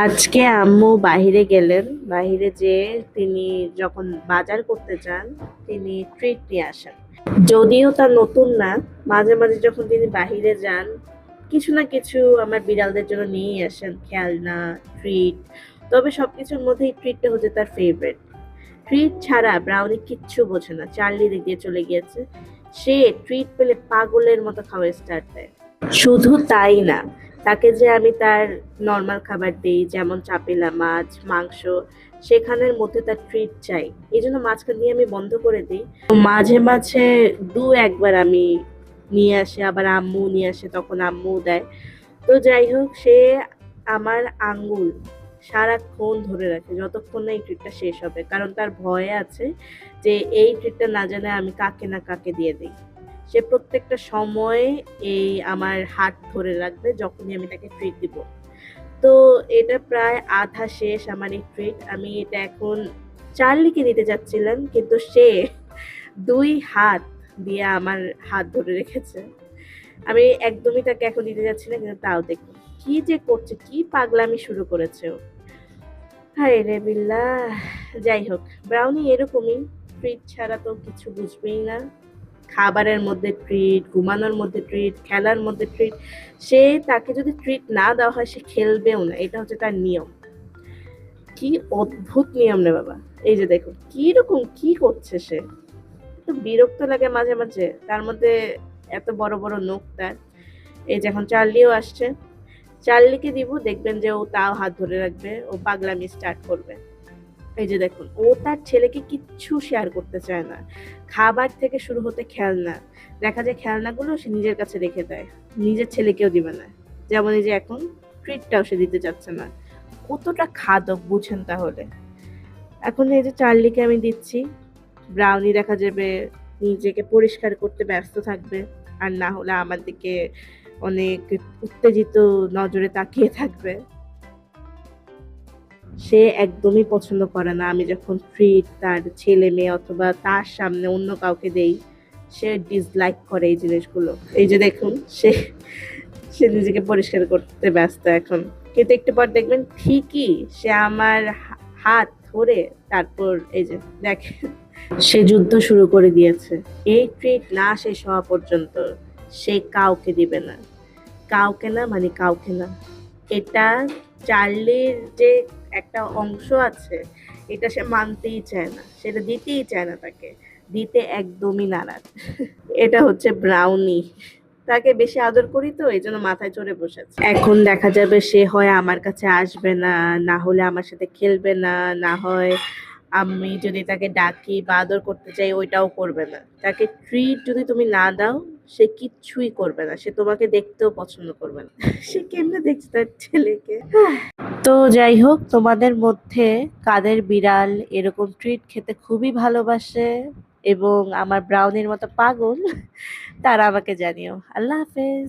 আজকে আম্মু বাহিরে গেলেন। বাহিরে যেয়ে তিনি যখন বাজার করতে যান, তিনি ট্রিট নিয়ে আসেন। যদিও তা নতুন না, মাঝে মাঝে যখন তিনি বাহিরে যান, কিছু না কিছু আমার বিড়ালদের জন্য নিয়েই আসেন, খেলনা, ট্রিট। তবে সবকিছুর মধ্যেই ট্রিটটা হচ্ছে তার ফেভারিট। ট্রিট ছাড়া ব্রাউনি কিচ্ছু বোঝে না। চার্লি দিক দিয়ে চলে গিয়েছে। সে ট্রিট পেলে পাগলের মতো খাওয়া স্টার্ট দেয়। শুধু তাই না, তাকে যে আমি তার নরমাল খাবার দেই, যেমন চাপিলা মাছ, মাংস, সেখানের মধ্যে তার ট্রিট চাই। এই জন্য মাঝখান দিয়ে আমি বন্ধ করে দিই। মাঝে মাঝে দু একবার আমি নিয়ে আসি, আবার আম্মু নিয়ে আসে, তখন আম্মু দেয়। তো যাই হোক, সে আমার আঙ্গুল সারাক্ষণ ধরে রাখে যতক্ষণ না এই ট্রিটটা শেষ হবে, কারণ তার ভয় আছে যে এই ট্রিটটা না জানে আমি কাকে না কাকে দিয়ে দিই। সে প্রত্যেকটা সময় এই আমার হাত ধরে রাখবে যখনই আমি তাকে ট্রিট দিব। তো এটা প্রায় আধা শেষ আমার এই ট্রিট। আমি এটা এখন চার্লিকে দিতে যাচ্ছিলাম, কিন্তু সে দুই হাত দিয়ে আমার হাত ধরে রেখেছে। আমি একদমই তাকে এখন দিতে যাচ্ছি না, কিন্তু তাও দেখুন কি যে করছে, কি পাগলামি শুরু করেছে ও। হায় রে বিল্লাহ। যাই হোক, ব্রাউনি এরকমই, ট্রিট ছাড়া তো কিছু বুঝবেই না। খাবারের মধ্যে ট্রিট, ঘুমানোর মধ্যে ট্রিট, খেলার মধ্যে ট্রিট। সে, তাকে যদি ট্রিট না দেওয়া হয় সে খেলবেও না, এটা হচ্ছে তার নিয়ম। কি অদ্ভুত নিয়ম রে বাবা। এই যে দেখুন কিরকম কি করছে সে। তো বিরক্ত লাগে মাঝে মাঝে, তার মধ্যে এত বড় বড় নখ তার। এই যে এখন চার্লিও আসছে, চার্লিকে দিব, দেখবেন যে ও তাও হাত ধরে রাখবে, ও পাগলামি স্টার্ট করবে। এই যে দেখুন, ও তার ছেলেকে কিচ্ছু শেয়ার করতে চায় না। খাবার থেকে শুরু হতে খেলনা, দেখা যায় খেলনাগুলো সে নিজের কাছে রেখে দেয়, নিজের ছেলেকেও দিবে না। যেমন এই যে এখন ট্রিটটাও সে দিতে চাচ্ছে না। কতটা খাদক বুঝেন তাহলে। এখন এই যে চার্লিকে আমি দিচ্ছি, ব্রাউনি দেখা যাবে নিজেকে পরিষ্কার করতে ব্যস্ত থাকবে, আর না হলে আমার দিকে অনেক উত্তেজিত নজরে তাকিয়ে থাকবে। সে একদমই পছন্দ করে না আমি যখন ট্রিট তার ছেলে মেয়ে অথবা তার সামনে অন্য কাউকে দেই। সে ডিসলাইক করে এই জিনিসগুলো। এই যে দেখুন, সে সে নিজেকে পরিষ্কার করতে ব্যস্ত এখন। কিন্তু একটু পর দেখবেন ঠিকই সে আমার হাত ধরে, তারপর এই যে দেখেন, সে যুদ্ধ শুরু করে দিয়েছে। এই ট্রিট না শেষ হওয়া পর্যন্ত সে কাউকে দিবে না। কাউকে না মানে কাউকে না। এটা চার্লির যে একটা অংশ আছে, এটা সে মানতেই চায় না, সেটা দিতেই চায় না তাকে। দিতে একদমই নারাজ। এটা হচ্ছে ব্রাউনি। তাকে বেশি আদর করি তো এই জন্য মাথায় চড়ে বসেছে। এখন দেখা যাবে সে হয় আমার কাছে আসবে না, না হলে আমার সাথে খেলবে না, না হয় আমি যদি তাকে ডাকি বা আদর করতে চাই ওইটাও করবে না। তাকে ট্রিট যদি তুমি না দাও, সে কিচ্ছুই করবে না, সে তোমাকে দেখতেও পছন্দ করবে না। সে কেমনে দেখছে তার ছেলেকে। তো যাই হোক, তোমাদের মধ্যে কাদের বিড়াল এরকম ট্রিট খেতে খুবই ভালোবাসে এবং আমার ব্রাউনির মতো পাগল, তারা আমাকে জানিও। আল্লাহ হাফেজ।